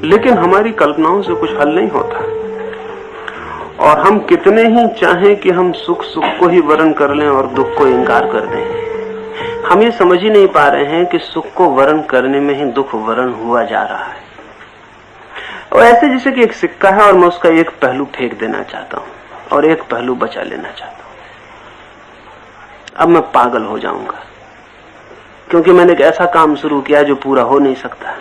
लेकिन हमारी कल्पनाओं से कुछ हल नहीं होता, और हम कितने ही चाहें कि हम सुख सुख को ही वर्ण कर लें और दुख को इंकार कर दें, हम ये समझ ही नहीं पा रहे हैं कि सुख को वर्ण करने में ही दुख वर्ण हुआ जा रहा है। और ऐसे जैसे कि एक सिक्का है और मैं उसका एक पहलू फेंक देना चाहता हूं और एक पहलू बचा लेना चाहता हूं। अब मैं पागल हो जाऊंगा क्योंकि मैंने एक ऐसा काम शुरू किया जो पूरा हो नहीं सकता।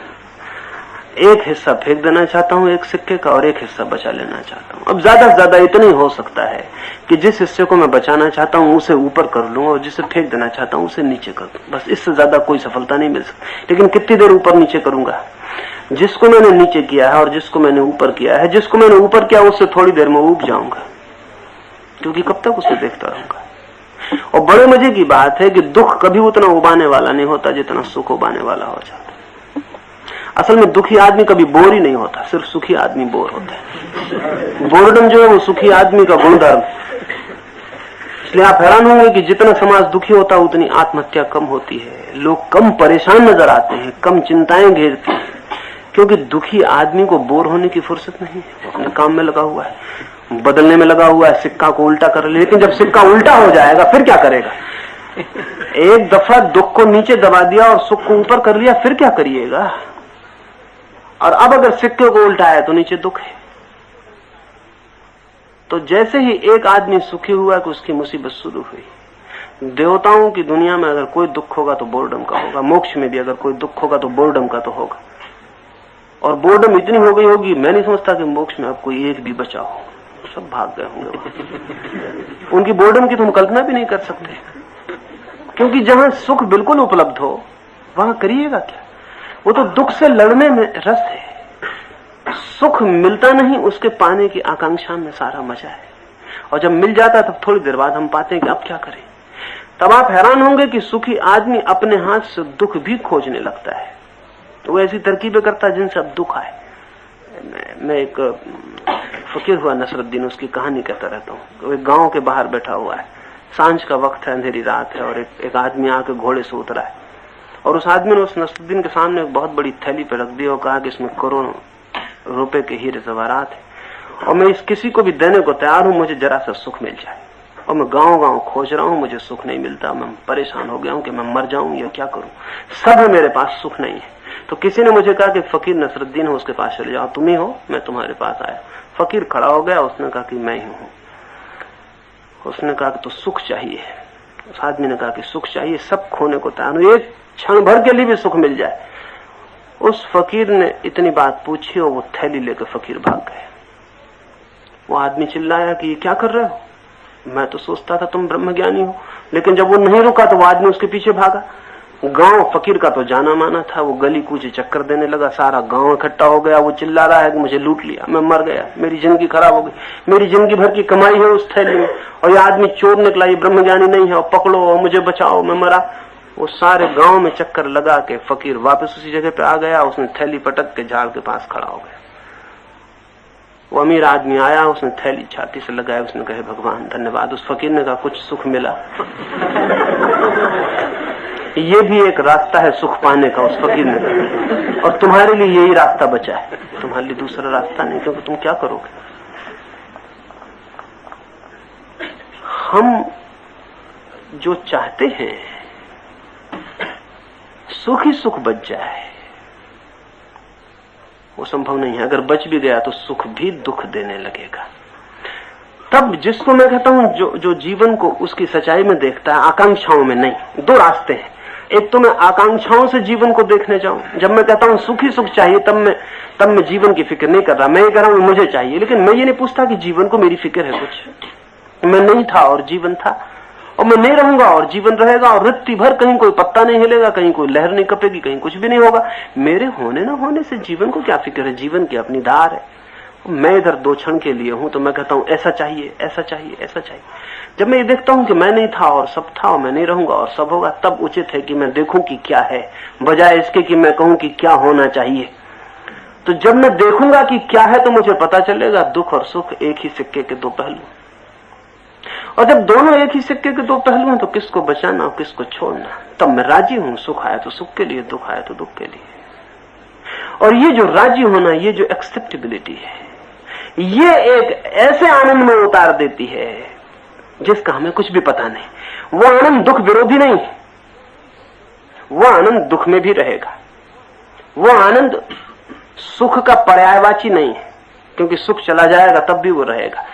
एक हिस्सा फेंक देना चाहता हूं एक सिक्के का और एक हिस्सा बचा लेना चाहता हूं। अब ज्यादा से ज्यादा इतना ही हो सकता है कि जिस हिस्से को मैं बचाना चाहता हूं उसे ऊपर कर लूं और जिसे फेंक देना चाहता हूं उसे नीचे कर दूं। बस इससे ज्यादा कोई सफलता नहीं मिल सकती। लेकिन कितनी देर ऊपर नीचे करूंगा? जिसको मैंने नीचे किया है और जिसको मैंने ऊपर किया है, जिसको मैंने ऊपर किया उससे थोड़ी देर में ऊब जाऊंगा, क्योंकि कब तक उसे देखता रहूंगा। और बड़े मजे की बात है कि दुख कभी उतना उबाने वाला नहीं होता जितना सुख उबाने वाला हो जाता है। असल में दुखी आदमी कभी बोर ही नहीं होता, सिर्फ सुखी आदमी बोर होता है। बोर्डम जो है वो सुखी आदमी का गुणधर्म। इसलिए आप हैरान होंगे कि जितना समाज दुखी होता है उतनी आत्महत्या कम होती है, लोग कम परेशान नजर आते हैं, कम चिंताएं घेरती हैं, क्योंकि दुखी आदमी को बोर होने की फुर्सत नहीं है। अपने काम में लगा हुआ है, बदलने में लगा हुआ है, सिक्का को उल्टा कर ले। लेकिन जब सिक्का उल्टा हो जाएगा फिर क्या करेगा? एक दफा दुख को नीचे दबा दिया और सुख को ऊपर कर लिया, फिर क्या करिएगा? और अब अगर सिक्के को उल्टा है तो नीचे दुख है। तो जैसे ही एक आदमी सुखी हुआ कि उसकी मुसीबत शुरू हुई। देवताओं की दुनिया में अगर कोई दुख होगा तो बोर्डम का होगा, मोक्ष में भी अगर कोई दुख होगा तो बोर्डम का तो होगा। और बोर्डम इतनी हो गई होगी, मैं नहीं समझता कि मोक्ष में अब कोई एक भी बचा हो, सब भाग गए होंगे। उनकी बोर्डम की तो हम कल्पना भी नहीं कर सकते, क्योंकि जहां सुख बिल्कुल उपलब्ध हो वहां करिएगा क्या? वो तो दुख से लड़ने में रस है। सुख मिलता नहीं, उसके पाने की आकांक्षा में सारा मजा है। और जब मिल जाता तब थोड़ी देर बाद हम पाते हैं कि अब क्या करें। तब आप हैरान होंगे कि सुखी आदमी अपने हाथ से दुख भी खोजने लगता है। तो वो ऐसी तरकीबें करता है जिनसे अब दुख आए। मैं एक फकीर हुआ नसरुद्दीन, उसकी कहानी कहता रहता हूँ। एक गांव के बाहर बैठा हुआ है, सांझ का वक्त है, अंधेरी रात है, और एक आदमी आके घोड़े से उतरा है। और उस आदमी ने उस नसरुद्दीन के सामने एक बहुत बड़ी थैली पे रख दी और कहा कि इसमें करोड़ों रुपए के हीरे जवाहरात है और मैं इस किसी को भी देने को तैयार हूं, मुझे जरा सा सुख मिल जाए। और मैं गांव गांव खोज रहा हूं, मुझे सुख नहीं मिलता। मैं परेशान हो गया हूं कि मैं मर जाऊं या क्या करूं, सब है मेरे पास, सुख नहीं है। तो किसी ने मुझे कहा कि फकीर नसरुद्दीन हो, उसके पास चले जाओ। तुम ही हो? मैं तुम्हारे पास आया। फकीर खड़ा हो गया, उसने कहा कि मैं ही हूं। उसने कहा कि तो सुख चाहिए। उस आदमी ने कहा कि सुख चाहिए, सब खोने को तैयार हूं, एक क्षण भर के लिए भी सुख मिल जाए। उस फकीर ने इतनी बात पूछी और वो थैली लेकर फकीर भाग गए। वो आदमी चिल्लाया कि ये क्या कर रहे हो? मैं तो सोचता था तुम ब्रह्मज्ञानी हो। लेकिन जब वो नहीं रुका तो वो आदमी उसके पीछे भागा। गांव फकीर का तो जाना माना था, वो गली कूचे चक्कर देने लगा। सारा गांव इकट्ठा हो गया, वो चिल्ला रहा है कि मुझे लूट लिया, मैं मर गया, मेरी जिंदगी खराब हो गई, मेरी जिंदगी भर की कमाई है उस थैली में, और ये आदमी चोर निकला, ये ब्रह्मज्ञानी नहीं है, और पकड़ो और मुझे बचाओ, मैं मरा। वो सारे गांव में चक्कर लगा के फकीर वापस उसी जगह पे आ गया। उसने थैली पटक के झाड़ के पास खड़ा हो गया। वो अमीर आदमी आया, उसने थैली छाती से लगाया, उसने कहे भगवान धन्यवाद। उस फकीर ने कहा कुछ सुख मिला? ये भी एक रास्ता है सुख पाने का, उस फकीर ने कहा, और तुम्हारे लिए यही रास्ता बचा है, तुम्हारे लिए दूसरा रास्ता नहीं, क्योंकि तुम क्या करोगे? हम जो चाहते हैं सुख ही सुख बच जाए, वो संभव नहीं है। अगर बच भी गया तो सुख भी दुख देने लगेगा। तब जिसको मैं कहता हूं जो जीवन को उसकी सच्चाई में देखता है, आकांक्षाओं में नहीं। दो रास्ते हैं, एक तो मैं आकांक्षाओं से जीवन को देखने जाऊं। जब मैं कहता हूं सुख ही सुख चाहिए, तब मैं जीवन की फिक्र नहीं कर रहा। मैं ये कह रहा हूं मुझे चाहिए, लेकिन मैं ये नहीं पूछता कि जीवन को मेरी फिक्र है कुछ। मैं नहीं था और जीवन था, और मैं नहीं रहूंगा और जीवन रहेगा, और रत्ती भर कहीं कोई पत्ता नहीं हिलेगा, कहीं कोई लहर नहीं कपेगी, कहीं कुछ भी नहीं होगा। मेरे होने न होने से जीवन को क्या फिक्र है? जीवन की अपनी धार है। मैं इधर दो क्षण के लिए हूं तो मैं कहता हूं ऐसा चाहिए, ऐसा चाहिए, ऐसा चाहिए। जब मैं ये देखता हूं कि मैं नहीं था और सब था, और मैं नहीं रहूंगा और सब होगा, तब उचित है कि मैं देखूं कि क्या है, बजाय इसके कि मैं कहूं कि क्या होना चाहिए। तो जब मैं देखूंगा कि क्या है तो मुझे पता चलेगा दुख और सुख एक ही सिक्के के दो पहलू। और जब दोनों एक ही सिक्के के दो पहलू हैं तो किसको बचाना और किसको छोड़ना? तब मैं राजी हूं। सुख आया तो सुख के लिए, दुख आया तो दुख के लिए। और ये जो राजी होना, ये जो एक्सेप्टेबिलिटी है, ये एक ऐसे आनंद में उतार देती है जिसका हमें कुछ भी पता नहीं। वो आनंद दुख विरोधी नहीं है, वो आनंद दुख में भी रहेगा। वो आनंद सुख का पर्यायवाची नहीं है, क्योंकि सुख चला जाएगा तब भी वो रहेगा।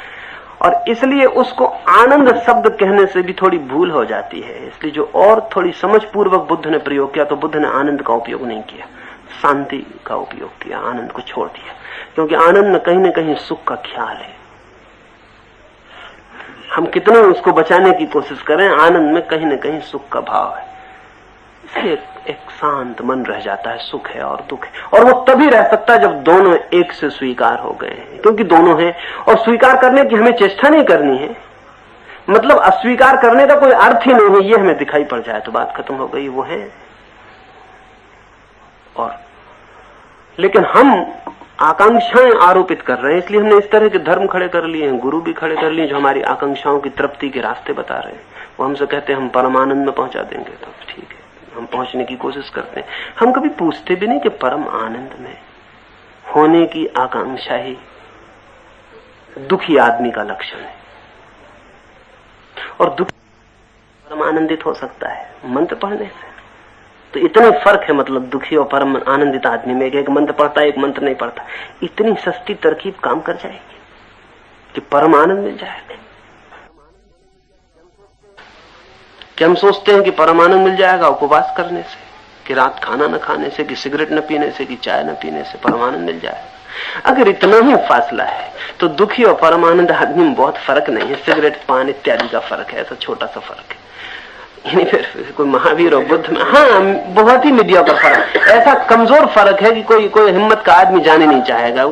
और इसलिए उसको आनंद शब्द कहने से भी थोड़ी भूल हो जाती है। इसलिए जो और थोड़ी समझ पूर्वक बुद्ध ने प्रयोग किया, तो बुद्ध ने आनंद का उपयोग नहीं किया, शांति का उपयोग किया, आनंद को छोड़ दिया। क्योंकि आनंद में कहीं न कहीं सुख का ख्याल है। हम कितने उसको बचाने की कोशिश करें, आनंद में कहीं न कहीं सुख का भाव है। इसलिए एक शांत मन रह जाता है, सुख है और दुख है। और वो तभी रह सकता है जब दोनों एक से स्वीकार हो गए हैं, क्योंकि दोनों हैं। और स्वीकार करने की हमें चेष्टा नहीं करनी है, मतलब अस्वीकार करने का कोई अर्थ ही नहीं है। ये हमें दिखाई पड़ जाए तो बात खत्म हो गई, वो है। और लेकिन हम आकांक्षाएं आरोपित कर रहे हैं, इसलिए हमने इस तरह के धर्म खड़े कर लिए हैं, गुरु भी खड़े कर लिए जो हमारी आकांक्षाओं की तृप्ति के रास्ते बता रहे हैं। वो हमसे कहते हैं हम परमानंद में पहुंचा देंगे, तो ठीक है, हम पहुंचने की कोशिश करते हैं। हम कभी पूछते भी नहीं कि परम आनंद में होने की आकांक्षा ही दुखी आदमी का लक्षण है। और दुखी परम आनंदित हो सकता है मंत्र पढ़ने से। तो इतने फर्क है, मतलब दुखी और परम आनंदित आदमी में। एक मंत्र पढ़ता है, एक मंत्र नहीं पढ़ता। इतनी सस्ती तरकीब काम कर जाएगी कि परम आनंद मिल जाएगा। कि हम सोचते हैं कि परम आनंद मिल जाएगा उपवास करने से, कि रात खाना न खाने से, कि सिगरेट न पीने से, कि चाय न पीने से परम आनंद मिल जाएगा। अगर इतना ही फासला है तो दुखी और परम आनंद आदमी में बहुत फर्क नहीं है। सिगरेट पान इत्यादि का फर्क है, ऐसा छोटा सा फर्क है। यानी फिर कोई महावीर और बुद्ध में, हाँ, बहुत ही मीडिया का फर्क, ऐसा कमजोर फर्क है कि कोई हिम्मत का आदमी जाने नहीं चाहेगा।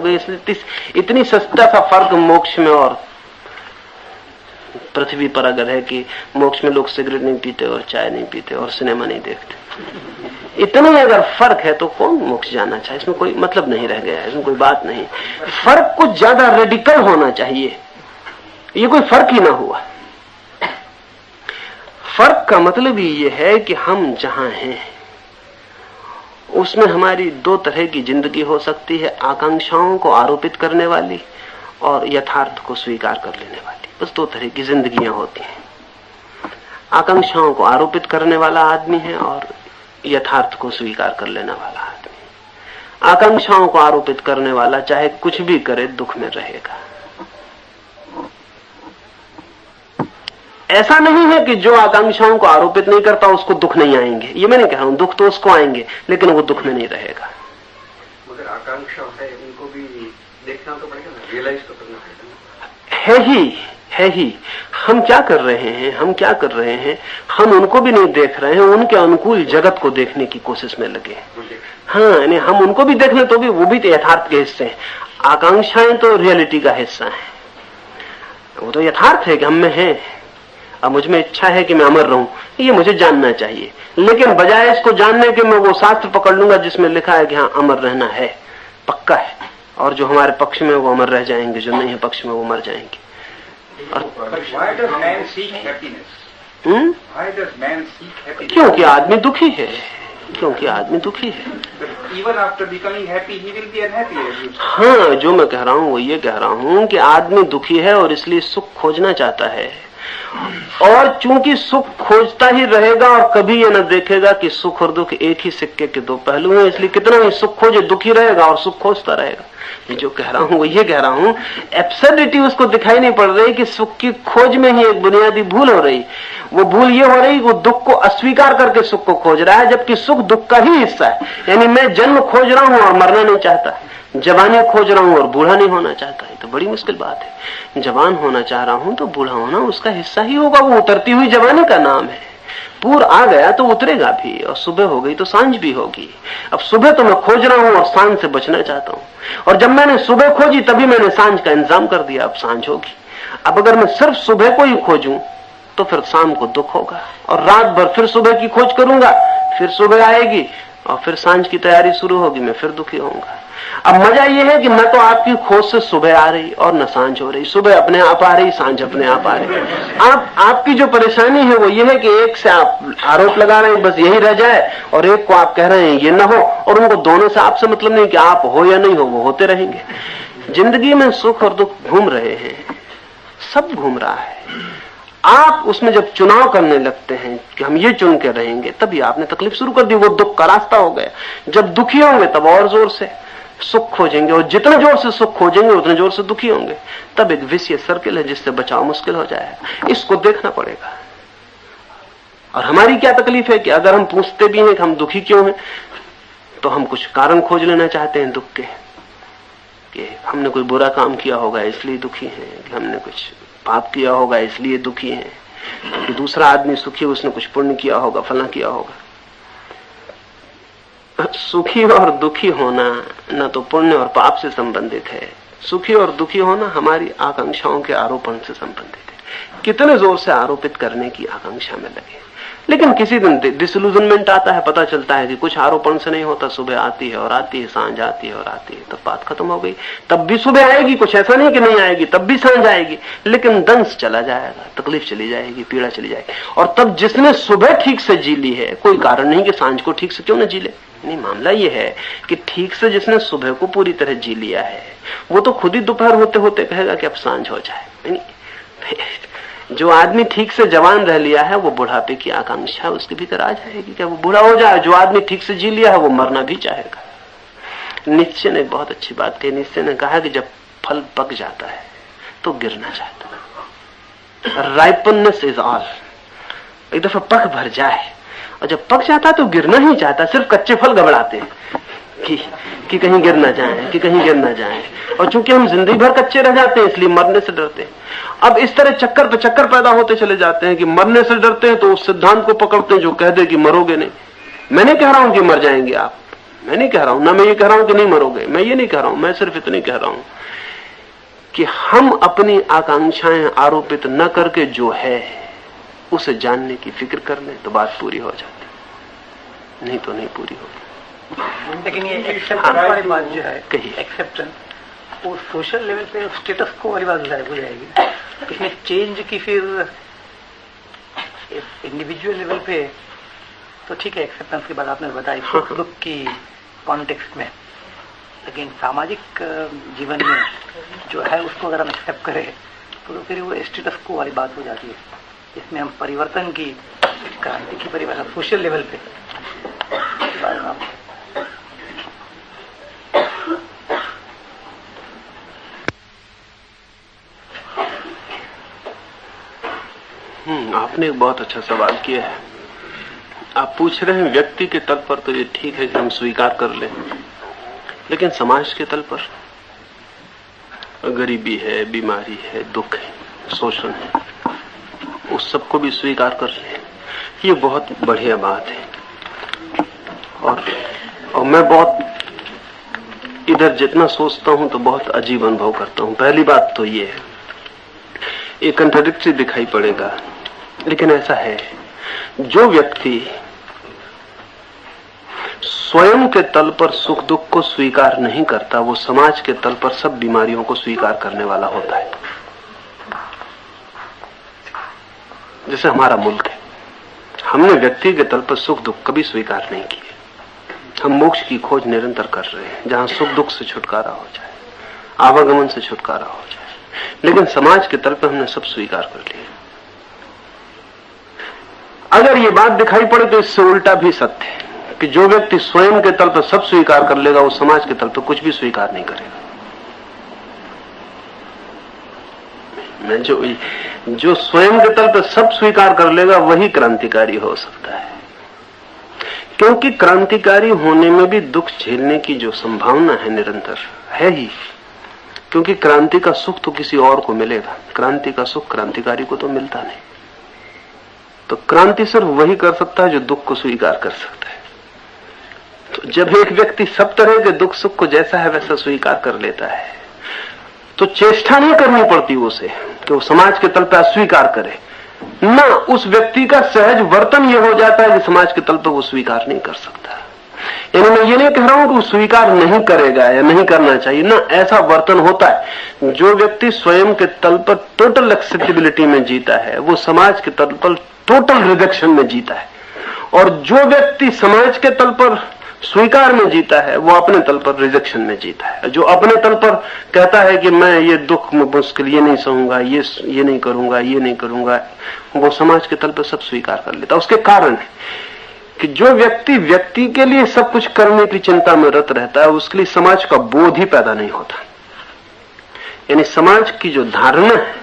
इतनी सस्ता सा फर्क मोक्ष में और पृथ्वी पर अगर है कि मोक्ष में लोग सिगरेट नहीं पीते और चाय नहीं पीते और सिनेमा नहीं देखते, इतना ही अगर फर्क है तो कौन मोक्ष जाना चाहे? इसमें कोई मतलब नहीं रह गया है, इसमें कोई बात नहीं। फर्क कुछ ज्यादा रेडिकल होना चाहिए, ये कोई फर्क ही ना हुआ। फर्क का मतलब ही ये है कि हम जहां हैं उसमें हमारी दो तरह की जिंदगी हो सकती है, आकांक्षाओं को आरोपित करने वाली और यथार्थ को स्वीकार कर लेने वाली। बस दो तरह की जिंदगियां होती हैं। आकांक्षाओं को आरोपित करने वाला आदमी है और यथार्थ को स्वीकार कर लेने वाला आदमी। आकांक्षाओं को आरोपित करने वाला चाहे कुछ भी करे दुख में रहेगा। ऐसा नहीं है कि जो आकांक्षाओं को आरोपित नहीं करता उसको दुख नहीं आएंगे, ये मैं नहीं कह रहा हूं। दुख तो उसको आएंगे लेकिन वो दुख में नहीं रहेगा। मगर आकांक्षा है, उनको भी देखना तो पड़ेगा ना, रियलाइज तो करना पड़ेगा। है ही। हम क्या कर रहे हैं, हम उनको भी नहीं देख रहे हैं, उनके अनुकूल जगत को देखने की कोशिश में लगे। हाँ, यानी हम उनको भी देख लें तो भी वो भी तो यथार्थ के हिस्से हैं। आकांक्षाएं तो रियलिटी का हिस्सा है, वो तो यथार्थ है कि हम में है। अब मुझ में इच्छा है कि मैं अमर रहूं, ये मुझे जानना चाहिए, लेकिन बजाय इसको जानने के मैं वो शास्त्र पकड़ लूंगा जिसमें लिखा है कि हाँ अमर रहना है, पक्का है, और जो हमारे पक्ष में वो अमर रह जाएंगे, जो नहीं है पक्ष में वो मर जाएंगे। क्योंकि आदमी दुखी है, Even after becoming happy, he will be unhappy. हाँ, जो मैं कह रहा हूँ वो ये कह रहा हूँ कि आदमी दुखी है और इसलिए सुख खोजना चाहता है। और चूंकि सुख खोजता ही रहेगा और कभी ये न देखेगा कि सुख और दुख एक ही सिक्के के दो पहलू हैं, इसलिए कितना ही सुख खोजे दुखी रहेगा और सुख खोजता रहेगा। ये जो कह रहा हूँ वो ये कह रहा हूँ, एब्सर्डिटी उसको दिखाई नहीं पड़ रही कि सुख की खोज में ही एक बुनियादी भूल हो रही। वो भूल ये हो रही कि वो दुख को अस्वीकार करके सुख को खोज रहा है, जबकि सुख दुख का ही हिस्सा है। यानी मैं जन्म खोज रहा हूँ और मरना नहीं चाहता, जवानी खोज रहा हूं और बूढ़ा नहीं होना चाहता। है तो बड़ी मुश्किल बात है। जवान होना चाह रहा हूं तो बूढ़ा होना उसका हिस्सा ही होगा, वो उतरती हुई जवानी का नाम है। पूर आ गया तो उतरेगा भी, और सुबह हो गई तो सांझ भी होगी। अब सुबह तो मैं खोज रहा हूं और सांझ से बचना चाहता हूं, और जब मैंने सुबह खोजी तभी मैंने सांझ का इंतजाम कर दिया, अब सांझ होगी। अब अगर मैं सिर्फ सुबह को ही खोजूं तो फिर शाम को दुख होगा, और रात भर फिर सुबह की खोज करूंगा, फिर सुबह आएगी और फिर सांझ की तैयारी शुरू होगी, मैं फिर दुखी होऊंगा। अब मजा ये है कि न तो आपकी खोज से सुबह आ रही और न सांझ हो रही, सुबह अपने आप आ रही, सांझ अपने आप आ रही। आपकी जो परेशानी है वो ये है कि एक से आप आरोप लगा रहे हैं बस यही रह जाए, और एक को आप कह रहे हैं ये ना हो, और उनको दोनों से आपसे मतलब नहीं कि आप हो या नहीं हो, वो होते रहेंगे। जिंदगी में सुख और दुख घूम रहे हैं, सब घूम रहा है। आप उसमें जब चुनाव करने लगते हैं कि हम ये चुन के रहेंगे, तभी आपने तकलीफ शुरू कर दी, वो दुख का रास्ता हो गया। जब दुखी होंगे तब और जोर से सुख खोजेंगे, और जितने जोर से सुख खोजेंगे उतने जोर से दुखी होंगे। तब एक विषय सर्किल है जिससे बचाव मुश्किल हो जाएगा। इसको देखना पड़ेगा। और हमारी क्या तकलीफ है कि अगर हम पूछते भी हैं कि हम दुखी क्यों हैं, तो हम कुछ कारण खोज लेना चाहते हैं दुख के, कि हमने कोई बुरा काम किया होगा इसलिए दुखी हैं, कि हमने कुछ पाप किया होगा इसलिए दुखी हैं, कि दूसरा आदमी सुखी है उसने कुछ पुण्य किया होगा, फला किया होगा। सुखी और दुखी होना न तो पुण्य और पाप से संबंधित है, सुखी और दुखी होना हमारी आकांक्षाओं के आरोपण से संबंधित है। कितने जोर से आरोपित करने की आकांक्षा में लगे, लेकिन किसी दिन डिसइल्यूजनमेंट आता है, पता चलता है कि कुछ आरोपण से नहीं होता, सुबह आती है और आती है, सांझ आती है और आती है, तब बात खत्म हो गई। तब भी सुबह आएगी, कुछ ऐसा नहीं कि नहीं आएगी, तब भी सांझ आएगी, लेकिन दंश चला जाएगा, तकलीफ चली जाएगी, पीड़ा चली जाएगी। और तब जिसने सुबह ठीक से जी ली है, कोई कारण नहीं कि सांझ को ठीक से क्यों न जी ले। नहीं, मामला ये है कि ठीक से जिसने सुबह को पूरी तरह जी लिया है, वो तो खुद ही दोपहर होते होते कहेगा कि अब सांझ हो जाए। नहीं, जो आदमी ठीक से जवान रह लिया है, वो बुढ़ापे की आकांक्षा उसके भीतर आ जाएगी, क्या वो बूढ़ा हो जाए। जो आदमी ठीक से जी लिया है, वो मरना भी चाहेगा। नीत्शे ने बहुत अच्छी बात कही। नीत्शे ने कहा कि जब फल पक जाता है तो गिरना चाहता है। राइपनेस इज ऑल। एक दफा पक भर जाए और जब पक जाता है तो गिरना ही चाहता। सिर्फ कच्चे फल घबराते हैं कि कहीं गिर ना जाए, कि कहीं गिर ना जाए। और चूंकि हम जिंदगी भर कच्चे रह जाते हैं, इसलिए मरने से डरते हैं। अब इस तरह चक्कर पे चक्कर पैदा होते चले जाते हैं कि मरने से डरते हैं तो उस सिद्धांत को पकड़ते हैं जो कह दे कि मरोगे नहीं। मैं नहीं कह रहा हूं कि मर जाएंगे आप, मैं नहीं कह रहा हूं, ना मैं ये कह रहा हूं कि नहीं मरोगे, मैं ये नहीं कह रहा हूं। मैं सिर्फ इतनी कह रहा हूं कि हम अपनी आकांक्षाएं आरोपित न करके जो है उसे जानने की फिक्र कर लें तो बात पूरी हो जाती, नहीं तो नहीं पूरी होगी। लेकिन ये एक्सेप्टेंस वाली बात जो है, कहिए, एक्सेप्टेंस वो सोशल लेवल पे स्टेटस को वाली बात हो जाएगी। इसमें चेंज की फिर इंडिविजुअल लेवल पे तो ठीक है, एक्सेप्टेंस की बात आपने बताई सुख दुख की कॉन्टेक्स्ट में, लेकिन सामाजिक जीवन में जो है उसको अगर हम एक्सेप्ट करें तो फिर वो स्टेटस को वाली बात हो जाती है। इसमें हम परिवर्तन की, क्रांति की परिवर्तन सोशल लेवल पे आपने एक बहुत अच्छा सवाल किया है। आप पूछ रहे हैं व्यक्ति के तल पर तो ये ठीक है कि हम स्वीकार कर लें, लेकिन समाज के तल पर गरीबी है, बीमारी है, दुख है, शोषण है, उस सबको भी स्वीकार कर लें, ये बहुत बढ़िया बात है। और मैं बहुत इधर जितना सोचता हूं तो बहुत अजीब अनुभव करता हूं। पहली बात तो ये है, ये कंट्राडिक्टरी दिखाई पड़ेगा, लेकिन ऐसा है, जो व्यक्ति स्वयं के तल पर सुख दुख को स्वीकार नहीं करता, वो समाज के तल पर सब बीमारियों को स्वीकार करने वाला होता है। जैसे हमारा मुल्क है, हमने व्यक्ति के तल पर सुख दुख कभी स्वीकार नहीं किए। हम मोक्ष की खोज निरंतर कर रहे हैं, जहां सुख दुख से छुटकारा हो जाए, आवागमन से छुटकारा हो जाए, लेकिन समाज के तल पर हमने सब स्वीकार कर लिया। अगर ये बात दिखाई पड़े तो इससे उल्टा भी सत्य है कि जो व्यक्ति स्वयं के तल पर सब स्वीकार कर लेगा, वो समाज के तल पर कुछ भी स्वीकार नहीं करेगा। मैं जो स्वयं के तल पर सब स्वीकार कर लेगा वही क्रांतिकारी हो सकता है, क्योंकि क्रांतिकारी होने में भी दुख झेलने की जो संभावना है निरंतर है ही, क्योंकि क्रांति का सुख तो किसी और को मिलेगा, क्रांति का सुख क्रांतिकारी को तो मिलता नहीं। तो क्रांति सिर्फ वही कर सकता है जो दुख को स्वीकार कर सकता है। तो जब एक व्यक्ति सब तरह के दुख सुख को जैसा है वैसा स्वीकार कर लेता है, तो चेष्टा नहीं करनी पड़ती उसे कि वो समाज के तल पर अस्वीकार करे ना। उस व्यक्ति का सहज वर्तन यह हो जाता है कि समाज के तल पर वो स्वीकार नहीं कर सकता। यानी मैं ये नहीं कह रहा हूं कि वो स्वीकार नहीं करेगा या नहीं करना चाहिए ना, ऐसा वर्तन होता है। जो व्यक्ति स्वयं के तल पर टोटल एक्सेप्टेबिलिटी में जीता है वो समाज के तल पर टोटल रिजेक्शन में जीता है, और जो व्यक्ति समाज के तल पर स्वीकार में जीता है वो अपने तल पर रिजेक्शन में जीता है। जो अपने तल पर कहता है कि मैं ये दुख मुश्किल ये नहीं सहूंगा, ये नहीं करूंगा, ये नहीं करूंगा, वो समाज के तल पर सब स्वीकार कर लेता। उसके कारण है कि जो व्यक्ति के लिए सब कुछ करने की चिंता में रत रहता है उसके लिए समाज का बोध ही पैदा नहीं होता। यानी समाज की जो धारणा है,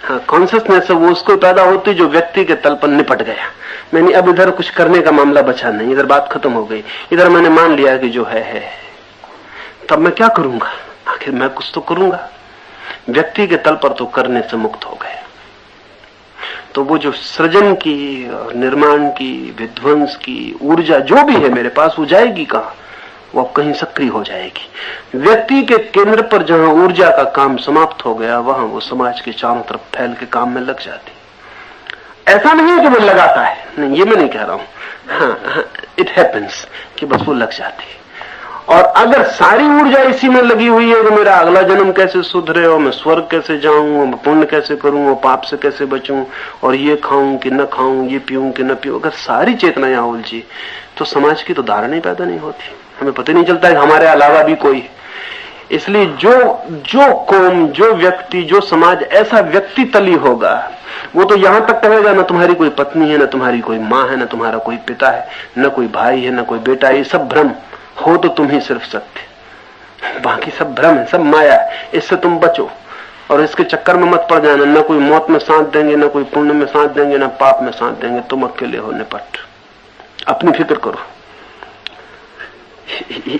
हाँ, कॉन्शियसनेस है, वो उसको पैदा होती जो व्यक्ति के तल पर निपट गया। मैंने अब इधर कुछ करने का मामला बचा नहीं, इधर बात खत्म हो गई, इधर मैंने मान लिया कि जो है, तब मैं क्या करूंगा, आखिर मैं कुछ तो करूंगा। व्यक्ति के तल पर तो करने से मुक्त हो गए, तो वो जो सृजन की, निर्माण की, विध्वंस की ऊर्जा जो भी है मेरे पास, वो जाएगी कहां, वो अब कहीं सक्रिय हो जाएगी। व्यक्ति के केंद्र पर जहां ऊर्जा का काम समाप्त हो गया वहां वो समाज के चारों तरफ फैल के काम में लग जाती। ऐसा नहीं है कि वो लगाता है, नहीं, ये मैं नहीं कह रहा हूं, हाँ, इट हैपेंस कि बस वो लग जाती है। और अगर सारी ऊर्जा इसी में लगी हुई है कि मेरा अगला जन्म कैसे सुधरे, और मैं स्वर्ग कैसे जाऊं, मैं पुण्य कैसे करूं, और पाप से कैसे बचूं, और ये खाऊं कि न खाऊं, ये पीऊं कि न पीऊं, अगर सारी चेतना यहां उलझी तो समाज की तो धारणा ही पैदा नहीं होती। हमें पता नहीं चलता है कि हमारे अलावा भी कोई। इसलिए जो कौम, जो व्यक्ति, जो समाज ऐसा व्यक्ति तली होगा, वो तो यहां तक कहेगा न तुम्हारी कोई पत्नी है, न तुम्हारी कोई माँ है, न तुम्हारा कोई पिता है, न कोई भाई है, न कोई बेटा है, ये सब भ्रम हो, तो तुम ही सिर्फ सत्य, बाकी सब भ्रम है, सब माया है। इससे तुम बचो और इसके चक्कर में मत पड़ जाना। न कोई मौत में साथ देंगे, न कोई पुण्य में साथ देंगे, न पाप में साथ देंगे, तुम अकेले हो, निपट, अपनी फिक्र करो।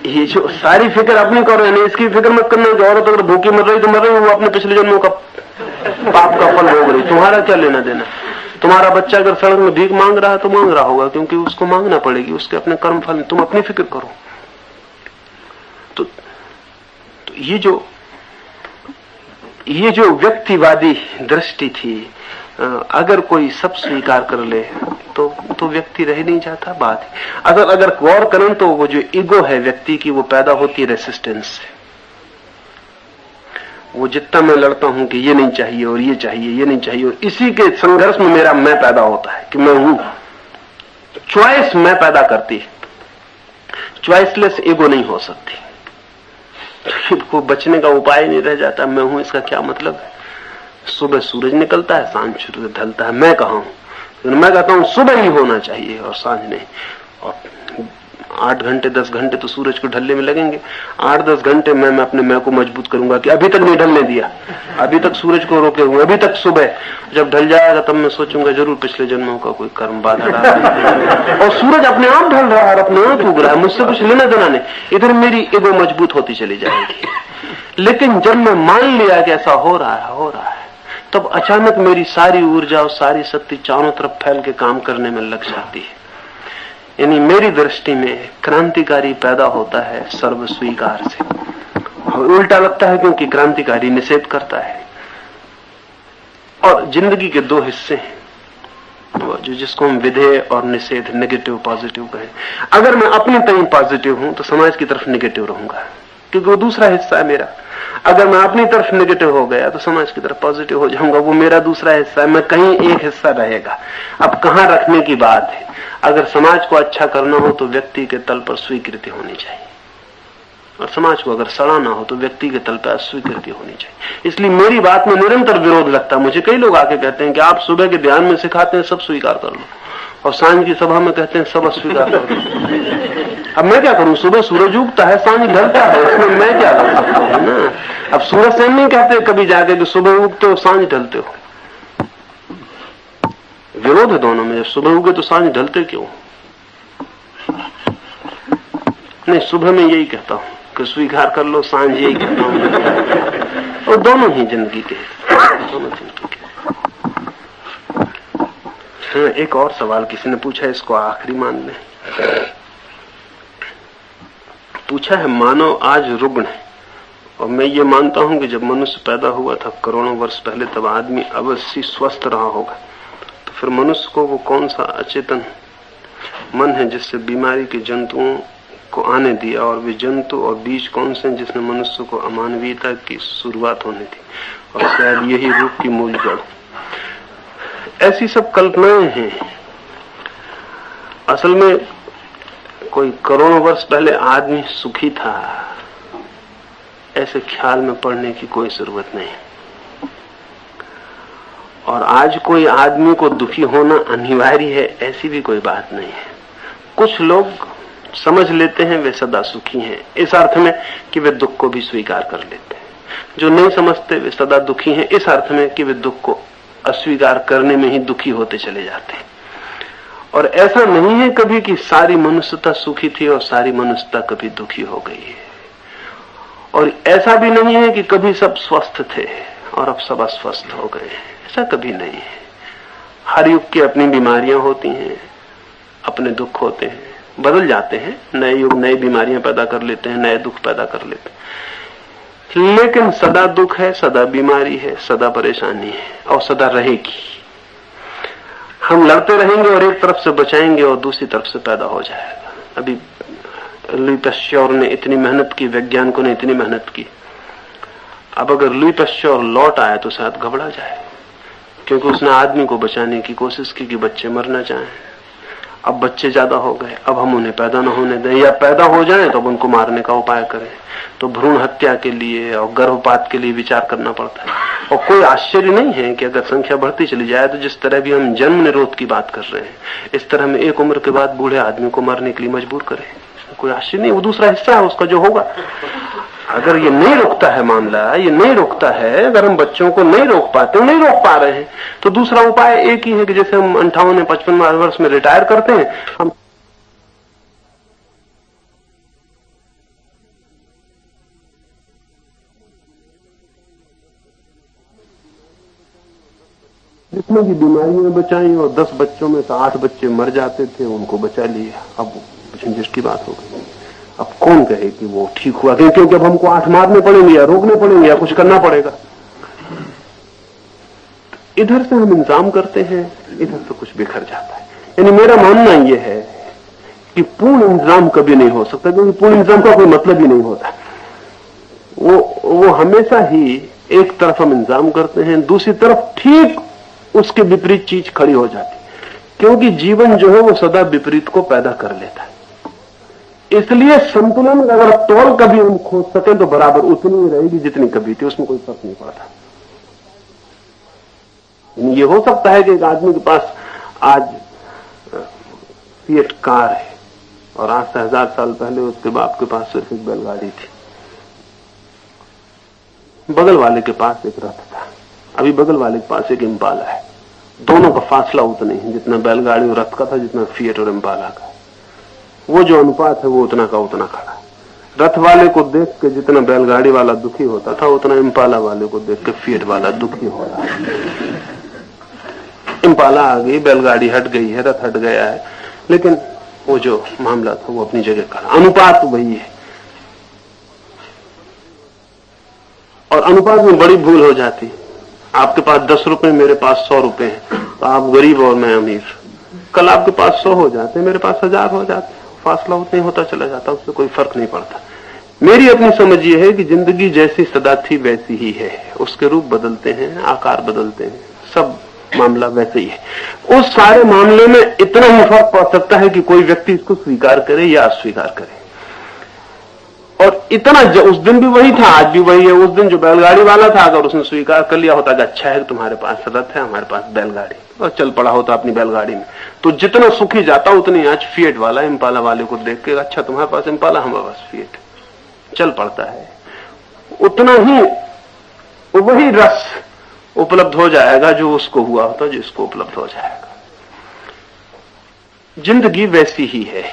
ये जो सारी फिक्र अपनी करो, यानी इसकी फिक्र मत करना कि औरत अगर भूखी मर रही तो मर रही, वो अपने पिछले जन्मों का पाप का फल भोग रही, तुम्हारा क्या लेना देना। तुम्हारा बच्चा अगर सड़क में भीख मांग रहा है तो मांग रहा होगा, क्योंकि उसको मांगना पड़ेगी, उसके अपने कर्म फल, तुम अपनी फिक्र करो। तो ये जो व्यक्तिवादी दृष्टि थी, अगर कोई सब स्वीकार कर ले तो व्यक्ति रह नहीं जाता। बात अगर गौर करें तो वो जो ईगो है व्यक्ति की, वो पैदा होती है रेसिस्टेंस से। वो जितना मैं लड़ता हूं कि ये नहीं चाहिए और ये चाहिए, ये नहीं चाहिए, और इसी के संघर्ष में मेरा मैं पैदा होता है कि मैं हूं। चॉइस मैं पैदा करती है, चॉइसलेस ईगो नहीं हो सकती। को बचने का उपाय नहीं रह जाता। मैं हूं इसका क्या मतलब है? सुबह सूरज निकलता है, सांझ सूरज ढलता है, मैं कहां हूं? मैं कहता हूं सुबह ही होना चाहिए और सांझ नहीं। और 8 घंटे 10 घंटे तो सूरज को ढलने में लगेंगे। 8-10 घंटे मैं अपने मैं को मजबूत करूंगा कि अभी तक नहीं ढलने दिया, अभी तक सूरज को रोके हुए, अभी तक सुबह। जब ढल जाएगा तब मैं सोचूंगा जरूर पिछले जन्मों का कोई कर्म बाधा डाला। और सूरज अपने आप ढल रहा है, अपने आप उग रहा है, मुझसे कुछ लेना देना नहीं। इधर मेरी ईगो मजबूत होती चली जाएगी। लेकिन जब मैं मान लिया कि ऐसा हो रहा है, तब अचानक मेरी सारी ऊर्जा और सारी शक्ति चारों तरफ फैल के काम करने में लग जाती है। यानी मेरी दृष्टि में क्रांतिकारी पैदा होता है सर्व स्वीकार से। उल्टा लगता है क्योंकि क्रांतिकारी निषेध करता है। और जिंदगी के 2 हिस्से हैं, जो जिसको हम विधेय और निषेध, नेगेटिव पॉजिटिव कहें। अगर मैं अपने तरफ पॉजिटिव हूं तो समाज की तरफ नेगेटिव रहूंगा, क्योंकि वो दूसरा हिस्सा है मेरा। अगर मैं अपनी तरफ नेगेटिव हो गया तो समाज की तरफ पॉजिटिव हो जाऊंगा, वो मेरा दूसरा हिस्सा है। मैं कहीं एक हिस्सा रहेगा। अब कहां रखने की बात है। अगर समाज को अच्छा करना हो तो व्यक्ति के तल पर स्वीकृति होनी चाहिए, और समाज को अगर सड़ाना हो तो व्यक्ति के तल पर अस्वीकृति होनी चाहिए। इसलिए मेरी बात में निरंतर विरोध लगता है। मुझे कई लोग आके कहते हैं कि आप सुबह के ध्यान में सिखाते हैं सब स्वीकार कर लो, और सांझ की सभा में कहते हैं सब अस्वीकार कर लो। अब मैं क्या करूं? सुबह सूरज उगता है, सांझ ढलता है, उसमें मैं क्या कर सकता हूं ना। अब सूरज से नहीं कहते कभी जाके कि सुबह उगते हो सांझ ढलते हो। विरोध है दोनों में। जब सुबह उगे तो सांझ ढलते क्यों? नहीं, सुबह में यही कहता हूं कि स्वीकार कर लो, सांझ यही कहता हूं। और दोनों ही जिंदगी के, दोनों जिंदगी के। हाँ, एक और सवाल किसी ने पूछा, इसको आखिरी मान लें। पूछा है, मानव आज रुग्ण है, और मैं ये मानता हूं कि जब मनुष्य पैदा हुआ था करोड़ों वर्ष पहले, तब आदमी अवश्य स्वस्थ रहा होगा। तो फिर मनुष्य को वो कौन सा अचेतन मन है जिससे बीमारी के जंतुओं को आने दिया, और वे जंतु और बीज कौन से हैं जिसने मनुष्य को अमानवीयता की शुरुआत होने दी, और शायद यही रूप की मूल जड़। ऐसी सब कल्पनाएं हैं। असल में कोई करोड़ों वर्ष पहले आदमी सुखी था, ऐसे ख्याल में पड़ने की कोई जरूरत नहीं। और आज कोई आदमी को दुखी होना अनिवार्य है, ऐसी भी कोई बात नहीं है। कुछ लोग समझ लेते हैं वे सदा सुखी हैं, इस अर्थ में कि वे दुख को भी स्वीकार कर लेते हैं। जो नहीं समझते वे सदा दुखी हैं, इस अर्थ में कि वे दुख को अस्वीकार करने में ही दुखी होते चले जाते हैं। और ऐसा नहीं है कभी कि सारी मनुष्यता सुखी थी और सारी मनुष्यता कभी दुखी हो गई है। और ऐसा भी नहीं है कि कभी सब स्वस्थ थे और अब सब अस्वस्थ हो गए हैं, ऐसा कभी नहीं है। हर युग की अपनी बीमारियां होती हैं, अपने दुख होते हैं, बदल जाते हैं। नए युग नई बीमारियां पैदा कर लेते हैं, नए दुख पैदा कर लेते हैं, लेकिन सदा दुख है, सदा बीमारी है, सदा परेशानी है और सदा रहेगी। हम लड़ते रहेंगे और एक तरफ से बचाएंगे और दूसरी तरफ से पैदा हो जाएगा। अभी लुई पास्चर ने इतनी मेहनत की, वैज्ञानिकों ने इतनी मेहनत की, अब अगर लुई पास्चर लौट आए तो शायद घबरा जाए, क्योंकि उसने आदमी को बचाने की कोशिश की कि बच्चे मर ना जाएं। अब बच्चे ज्यादा हो गए, अब हम उन्हें पैदा न होने दें, या पैदा हो जाएं तो अब उनको मारने का उपाय करें। तो भ्रूण हत्या के लिए और गर्भपात के लिए विचार करना पड़ता है। और कोई आश्चर्य नहीं है कि अगर संख्या बढ़ती चली जाए तो जिस तरह भी हम जन्म निरोध की बात कर रहे हैं, इस तरह हम एक उम्र के बाद बूढ़े आदमी को मरने के लिए मजबूर करें। कोई आश्चर्य नहीं, वो दूसरा हिस्सा है उसका जो होगा। अगर ये नहीं रुकता है मामला, ये नहीं रुकता है, अगर हम बच्चों को नहीं रोक पाते, नहीं रोक पा रहे हैं, तो दूसरा उपाय एक ही है कि जैसे हम 58 या 55 वर्ष में रिटायर करते हैं, हम जितने की बीमारियां बचाई और 10 बच्चों में से 8 बच्चे मर जाते थे, उनको बचा लिया। अब झंझट की बात हो गई। अब कौन कहे कि वो ठीक हुआ, क्योंकि अब हमको 8 मारने पड़ेंगे या रोकने पड़ेंगे या कुछ करना पड़ेगा। इधर से हम इंतजाम करते हैं, इधर से कुछ बिखर जाता है। यानी मेरा मानना यह है कि पूर्ण इंतजाम कभी नहीं हो सकता, क्योंकि पूर्ण इंतजाम का कोई मतलब ही नहीं होता। वो हमेशा ही एक तरफ हम इंतजाम करते हैं, दूसरी तरफ ठीक उसके विपरीत चीज खड़ी हो जाती, क्योंकि जीवन जो है वो सदा विपरीत को पैदा कर लेता है। इसलिए संतुलन अगर तौल कभी हम खोज सकें तो बराबर उतनी ही रहेगी जितनी कभी थी, उसमें कोई फर्क नहीं पड़ता। ये हो सकता है कि एक आदमी के पास आज फिएट कार है और आज से 1000 साल पहले उसके बाप के पास सिर्फ एक बैलगाड़ी थी, बगल वाले के पास एक रथ था, अभी बगल वाले के पास एक इम्पाला है। दोनों का फासला उतना ही जितना बैलगाड़ी और रथ का था, जितना फिएट और इम्पाला का। वो जो अनुपात है वो उतना का उतना खड़ा। रथ वाले को देख के जितना बैलगाड़ी वाला दुखी होता था, उतना इम्पाला वाले को देख के फिएट वाला दुखी हो रहा है। इम्पाला आ गई, बैलगाड़ी हट गई है, रथ हट गया है, लेकिन वो जो मामला था वो अपनी जगह खड़ा। अनुपात वही है, और अनुपात में बड़ी भूल हो जाती है। आपके पास 10 रुपए, मेरे पास 100 रुपए हैं, तो आप गरीब और मैं अमीर। कल आपके पास 100 हो जाते, मेरे पास 1000 हो जाते, फासला उतना ही होता चला जाता, उससे कोई फर्क नहीं पड़ता। मेरी अपनी समझ ये है कि जिंदगी जैसी सदा थी वैसी ही है, उसके रूप बदलते हैं, आकार बदलते हैं, सब मामला वैसे ही है। उस सारे मामले में इतना ही फर्क पड़ सकता है कि कोई व्यक्ति इसको स्वीकार करे या अस्वीकार करे। और इतना उस दिन भी वही था, आज भी वही है। उस दिन जो बैलगाड़ी वाला था, अगर उसने स्वीकार कर लिया होता कि अच्छा है तुम्हारे पास रथ है, हमारे पास बैलगाड़ी, और चल पड़ा होता अपनी बैलगाड़ी में, तो जितना सुखी जाता उतनी आज फिएट वाला इम्पाला वाले को देख के अच्छा तुम्हारे पास इम्पाला, हमारे पास फिएट, चल पड़ता है। उतना ही वही रस उपलब्ध हो जाएगा जो उसको हुआ होता, जिसको उपलब्ध हो जाएगा। जिंदगी वैसी ही है,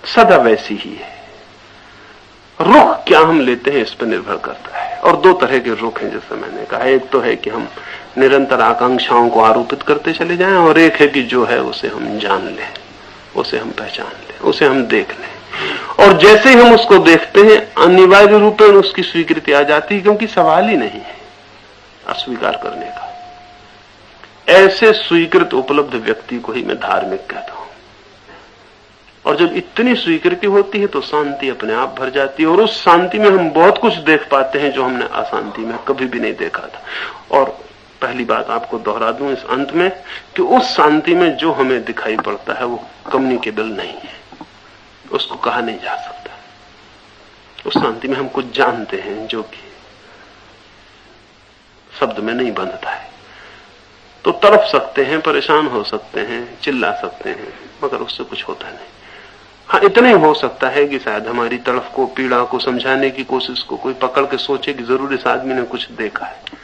सदा वैसी ही है। रुख क्या हम लेते हैं इस पर निर्भर करता है। और 2 तरह के रुख हैं, जैसे मैंने कहा। एक तो है कि हम निरंतर आकांक्षाओं को आरोपित करते चले जाएं, और एक है कि जो है उसे हम जान लें, उसे हम पहचान लें, उसे हम देख लें। और जैसे ही हम उसको देखते हैं, अनिवार्य रूप में उसकी स्वीकृति आ जाती है, क्योंकि सवाल ही नहीं है अस्वीकार करने का। ऐसे स्वीकृत उपलब्ध व्यक्ति को ही मैं धार्मिक कहता हूं। और जब इतनी स्वीकृति होती है तो शांति अपने आप भर जाती है, और उस शांति में हम बहुत कुछ देख पाते हैं जो हमने अशांति में कभी भी नहीं देखा था। और पहली बात आपको दोहरा दूं इस अंत में कि उस शांति में जो हमें दिखाई पड़ता है वो कम्युनिकेबल नहीं है, उसको कहा नहीं जा सकता। उस शांति में हम कुछ जानते हैं जो कि शब्द में नहीं बनता है। तो तड़प सकते हैं, परेशान हो सकते हैं, चिल्ला सकते हैं, मगर उससे कुछ होता नहीं। हाँ, इतना ही हो सकता है कि शायद हमारी तड़फ को, पीड़ा को समझाने की कोशिश को कोई पकड़ के सोचे कि जरूर इस आदमी ने कुछ देखा है।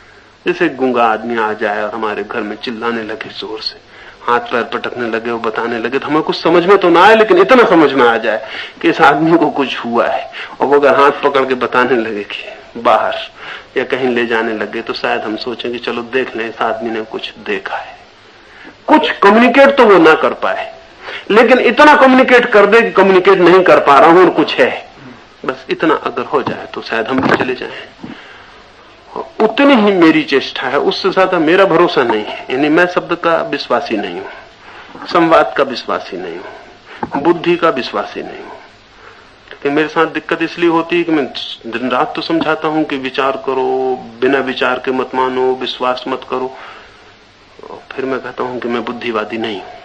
जैसे गूंगा आदमी आ जाए और हमारे घर में चिल्लाने लगे, जोर से हाथ पैर पटकने लगे, वो बताने लगे, तो हमें कुछ समझ में तो ना आए, लेकिन इतना समझ में आ जाए कि इस आदमी को कुछ हुआ है, और वो अगर हाथ पकड़ के बताने लगे कि बाहर या कहीं ले जाने लगे, तो शायद हम सोचें कि चलो देख लें, इस आदमी ने कुछ देखा है। कुछ कम्युनिकेट तो वो ना कर पाए, लेकिन इतना कम्युनिकेट कर दे कि कम्युनिकेट नहीं कर पा रहा हूं और कुछ है, बस इतना अगर हो जाए तो शायद हम भी चले जाएं। उतनी ही मेरी चेष्टा है, उससे ज्यादा मेरा भरोसा नहीं है। यानी मैं शब्द का विश्वासी नहीं हूं, संवाद का विश्वासी नहीं हूं, बुद्धि का विश्वासी नहीं हूं। कि मेरे साथ दिक्कत इसलिए होती है कि मैं दिन रात तो समझाता हूं कि विचार करो, बिना विचार के मत मानो, विश्वास मत करो, और फिर मैं कहता हूं कि मैं बुद्धिवादी नहीं हूं।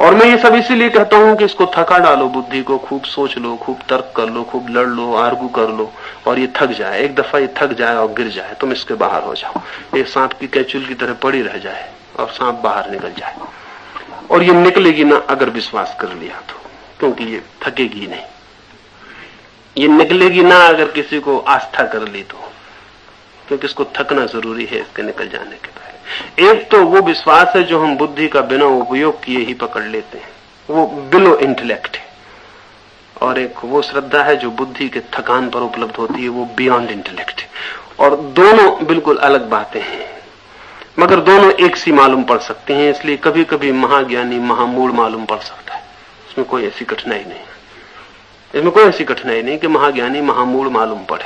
और मैं ये सब इसीलिए कहता हूं कि इसको थका डालो, बुद्धि को खूब सोच लो, खूब तर्क कर लो, खूब लड़ लो, आर्गू कर लो, और ये थक जाए। एक दफा ये थक जाए और गिर जाए, तुम इसके बाहर हो जाओ। ये सांप की कैचुल की तरह पड़ी रह जाए और सांप बाहर निकल जाए, और ये निकलेगी ना अगर विश्वास कर लिया तो, क्योंकि ये थकेगी नहीं। ये निकलेगी ना अगर किसी को आस्था कर ली तो, क्योंकि इसको थकना जरूरी है इसके निकल जाने के पहले। एक तो वो विश्वास है जो हम बुद्धि का बिना उपयोग किए ही पकड़ लेते हैं, वो बिलो इंटेलेक्ट है। और एक वो श्रद्धा है जो बुद्धि के थकान पर उपलब्ध होती है, वो बियॉन्ड इंटेलेक्ट है। और दोनों बिल्कुल अलग बातें हैं, मगर दोनों एक सी मालूम पड़ सकती हैं। इसलिए कभी कभी महाज्ञानी महामूढ़ मालूम पड़ सकता है, इसमें कोई ऐसी कठिनाई नहीं। इसमें कोई ऐसी कठिनाई नहीं कि महाज्ञानी महामूढ़ मालूम पड़े।